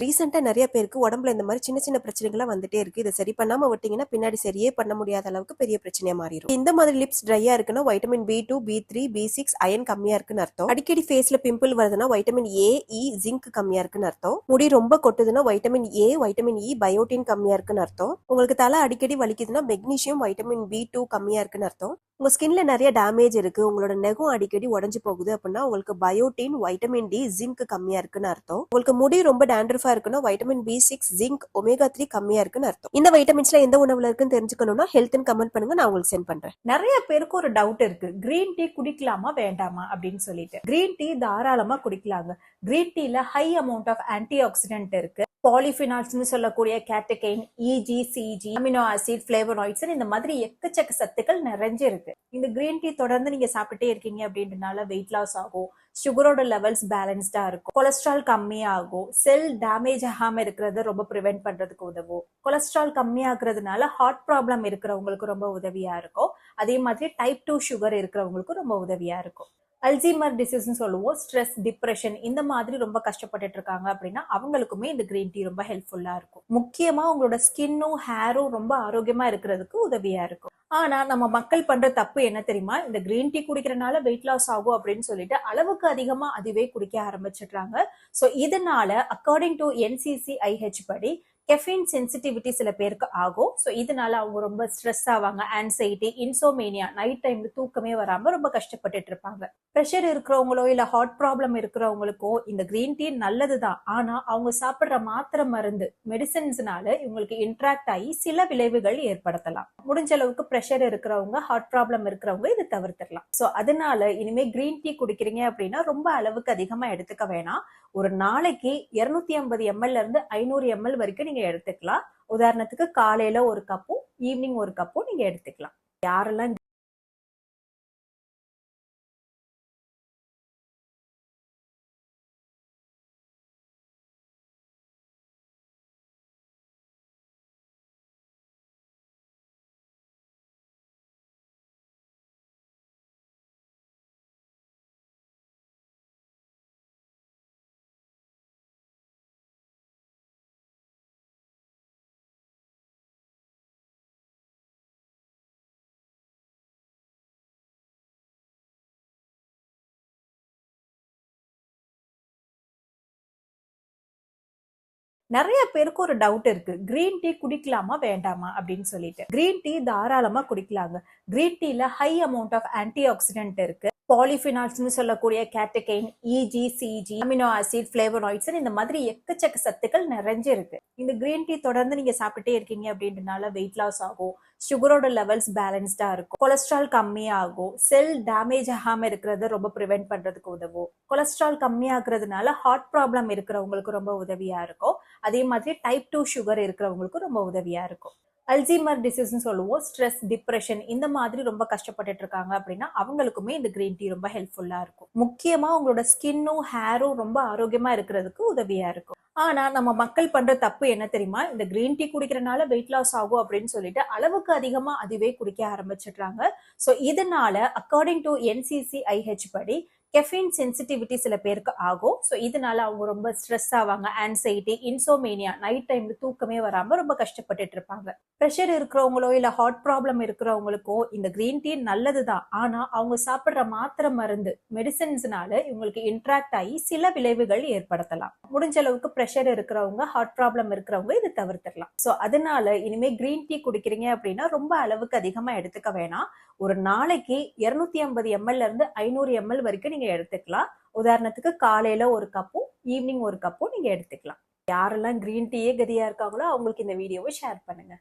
ரீசெண்டா நிறைய பேருக்கு உடம்புல இந்த மாதிரி சின்ன சின்ன பிரச்சனைகள்லாம் வந்துட்டே இருக்கு. இதை சரி பண்ணாம விட்டீங்கன்னா பின்னாடி சரியே பண்ண முடியாத அளவுக்கு பெரிய பிரச்சனையா மாறிடும். இந்த மாதிரி லிப்ஸ் ட்ரையா இருக்குன்னா vitamin B2, B3, B6 iron கம்மியா இருக்குன்னு அர்த்தம். அடிக்கடி ஃபேஸ்ல பிம்பிள் வருதுன்னா வைட்டமின் A, E, ஜிங்க் கம்மியா இருக்குன்னு அர்த்தம். முடி ரொம்ப கொட்டுதுன்னா vitamin A, vitamin E, biotin கம்மியா இருக்குன்னு அர்த்தம். உங்களுக்கு தலை அடிக்கடி வலிக்குதுன்னா மெக்னீசியம், வைட்டமின் B2 கம்மியா இருக்குன்னு அர்த்தம். உங்க ஸ்கின்ல நிறைய டேமேஜ் இருக்கு, உங்களோட நெகம் அடிக்கடி உடஞ்சு போகுது அப்படின்னா உங்களுக்கு பயோட்டின், வைட்டமின் D, ஜிங்க் கம்மியா இருக்குன்னு அர்த்தம். உங்களுக்கு முடி ரொம்ப டேண்ட்ரஃபா இருக்குன்னா வைட்டமின் B6, ஜிங்க், ஒமேகா 3 கம்மியா இருக்குன்னு அர்த்தம். இந்த வைட்டமின்ஸ்ல எந்த உணவுல இருக்குன்னு தெரிஞ்சுக்கணும்னா ஹெல்த்னு கமெண்ட் பண்ணுங்க, நான் உங்களுக்கு சென்ட் பண்றேன். நிறைய பேருக்கு ஒரு டவுட் இருக்கு, கிரீன் டீ குடிக்கலாமா வேண்டாமா அப்படின்னு சொல்லிட்டு. கிரீன் டீ தாராளமா குடிக்கலாங்க. கிரீன் டீல high amount of antioxidant இருக்கு. பாலிஃபினால்ஸ்னு சொல்லக்கூடிய catechin, EG, CG, amino acid, flavonoids, இந்த மாதிரி எக்கச்சக்க சத்துக்கள் நிறைஞ்சு இருக்கு. இந்த கிரீன் டீ தொடர்ந்து நீங்க சாப்பிட்டே இருக்கீங்க அப்படின்றனால வெயிட் லாஸ் ஆகும், சுகரோட லெவல்ஸ் பேலன்ஸ்டா இருக்கும், கொலஸ்ட்ரால் கம்மியாகும், செல் டேமேஜ் ஆகாம இருக்கிறத ரொம்ப ப்ரிவென்ட் பண்றதுக்கு உதவும். கொலஸ்ட்ரால் கம்மியாக்குறதுனால ஹார்ட் ப்ராப்ளம் இருக்கிறவங்களுக்கு ரொம்ப உதவியா இருக்கும். அதே மாதிரி டைப் 2 சுகர் இருக்கிறவங்களுக்கும் ரொம்ப உதவியா இருக்கும். அல்சீமர் டிசீஸ்னு சொல்லுவோம், ஸ்ட்ரெஸ், டிப்ரெஷன் இந்த மாதிரி ரொம்ப கஷ்டப்பட்டுட்டு இருக்காங்க அப்படின்னா அவங்களுக்குமே இந்த கிரீன் டீ ரொம்ப ஹெல்ப்ஃபுல்லா இருக்கும். முக்கியமா உங்களோட ஸ்கின்னும் ஹேரும் ரொம்ப ஆரோக்கியமா இருக்கிறதுக்கு உதவியா இருக்கும். ஆனா நம்ம மக்கள் பண்ற தப்பு என்ன தெரியுமா, இந்த கிரீன் டீ குடிக்கிறனால வெயிட் லாஸ் ஆகும் அப்படின்னு சொல்லிட்டு அளவுக்கு அதிகமா அதுவே குடிக்க ஆரம்பிச்சிடுறாங்க. சோ இதனால அக்கார்டிங் டு NCCIH படி கெஃபின் சென்சிட்டிவிட்டி சில பேருக்கு ஆகும். ஸோ இதனால அவங்க ரொம்ப ஸ்ட்ரெஸ் ஆவாங்க, ஆன்சைட்டி, இன்சோமேனியா, நைட் டைம்ல தூக்கமே வராம ரொம்ப கஷ்டப்பட்டுட்டு இருப்பாங்க. ப்ரெஷர் இருக்கிறவங்களோ இல்ல ஹார்ட் ப்ராப்ளம் இருக்கிறவங்களுக்கோ இந்த கிரீன் டீ நல்லதுதான். ஆனா அவங்க சாப்பிடுற மாத்திரை மருந்து மெடிசன்ஸ்னால இவங்களுக்கு இன்ட்ராக்ட் ஆகி சில விளைவுகள் ஏற்படுத்தலாம். முடிஞ்ச அளவுக்கு ப்ரெஷர் இருக்கிறவங்க, ஹார்ட் ப்ராப்ளம் இருக்கிறவங்க இதை தவிர்த்திடலாம். ஸோ அதனால இனிமே கிரீன் டீ குடிக்கிறீங்க அப்படின்னா ரொம்ப அளவுக்கு அதிகமா எடுத்துக்க வேணாம். ஒரு நாளைக்கு 250 ml இருந்து 500 ml வரைக்கும் நீங்க எடுத்துக்கலாம். உதாரணத்துக்கு காலையில ஒரு கப்பும் ஈவினிங் ஒரு கப்பும் நீங்க எடுத்துக்கலாம். யாரெல்லாம் நிறைய பேருக்கு ஒரு டவுட் இருக்கு, கிரீன் டீ குடிக்கலாமா வேண்டாமா அப்படின்னு சொல்லிட்டு. கிரீன் டீ தாராளமா குடிக்கலாங்க. கிரீன் டீல high amount of antioxidant இருக்கு. பாலிஃபினால்ஸ்னு சொல்லக்கூடிய catechin, EG, CG, amino acid, flavonoids இந்த மாதிரி எக்கச்சக்க சத்துக்கள் நிறைஞ்சு இருக்கு. இந்த கிரீன் டீ தொடர்ந்து நீங்க சாப்பிட்டே இருக்கீங்க அப்படின்றனால வெயிட் லாஸ் ஆகும், சுகரோட லெவல்ஸ் பேலன்ஸ்டா இருக்கும், கொலஸ்ட்ரால் கம்மியாகும், செல் டேமேஜ் ஆகாம இருக்கிறத ரொம்ப ப்ரிவென்ட் பண்றதுக்கு உதவும். கொலஸ்ட்ரால் கம்மியாக்குறதுனால ஹார்ட் ப்ராப்ளம் இருக்கிறவங்களுக்கு ரொம்ப உதவியா இருக்கும். அதே மாதிரி டைப் 2 சுகர் இருக்கிறவங்களுக்கும் ரொம்ப உதவியா இருக்கும். அல்சீமர் டிசீஸ்னு சொல்லுவோம், ஸ்ட்ரெஸ், டிப்ரெஷன் இந்த மாதிரி ரொம்ப கஷ்டப்பட்டுட்டு இருக்காங்க அப்படின்னா அவங்களுக்குமே இந்த கிரீன் டீ ரொம்ப ஹெல்ப்ஃபுல்லா இருக்கும். முக்கியமா உங்களோட ஸ்கின்னும் ஹேரும் ரொம்ப ஆரோக்கியமா இருக்கிறதுக்கு உதவியா இருக்கும். ஆனா நம்ம மக்கள் பண்ற தப்பு என்ன தெரியுமா, இந்த கிரீன் டீ குடிக்கிறனால வெயிட் லாஸ் ஆகும் அப்படின்னு சொல்லிட்டு அளவுக்கு அதிகமா அதுவே குடிக்க ஆரம்பிச்சிடுறாங்க. சோ இதனால அக்கார்டிங் டு NCCIH படி கெஃபின் சென்சிட்டிவிட்டி சில பேருக்கு ஆகும். ஸோ இதனால அவங்க ரொம்ப ஸ்ட்ரெஸ் ஆவாங்க, ஆன்சைட்டி, இன்சோமேனியா, நைட் டைம்ல தூக்கமே வராம ரொம்ப கஷ்டப்பட்டுட்டு இருப்பாங்க. ப்ரெஷர் இருக்கிறவங்களோ இல்ல ஹார்ட் ப்ராப்ளம் இருக்கிறவங்களுக்கோ இந்த கிரீன் டீ நல்லதுதான். ஆனா அவங்க சாப்பிடுற மாத்திரை மருந்து மெடிசன்ஸ்னால இவங்களுக்கு இன்ட்ராக்ட் ஆகி சில விளைவுகள் ஏற்படுத்தலாம். முடிஞ்ச அளவுக்கு ப்ரெஷர் இருக்கிறவங்க, ஹார்ட் ப்ராப்ளம் இருக்கிறவங்க இதை தவிர்த்திடலாம். ஸோ அதனால இனிமே கிரீன் டீ குடிக்கிறீங்க அப்படின்னா ரொம்ப அளவுக்கு அதிகமா எடுத்துக்க வேணாம். ஒரு நாளைக்கு 250 ml இருந்து 500 ml வரைக்கும் நீங்க எடுத்துக்கலாம். உதாரணத்துக்கு காலையில ஒரு கப்பும் ஈவினிங் ஒரு கப்பும் நீங்க எடுத்துக்கலாம். யாரெல்லாம் கிரீன் டீயே கதியா இருக்காங்களோ அவங்களுக்கு இந்த வீடியோவை ஷேர் பண்ணுங்க.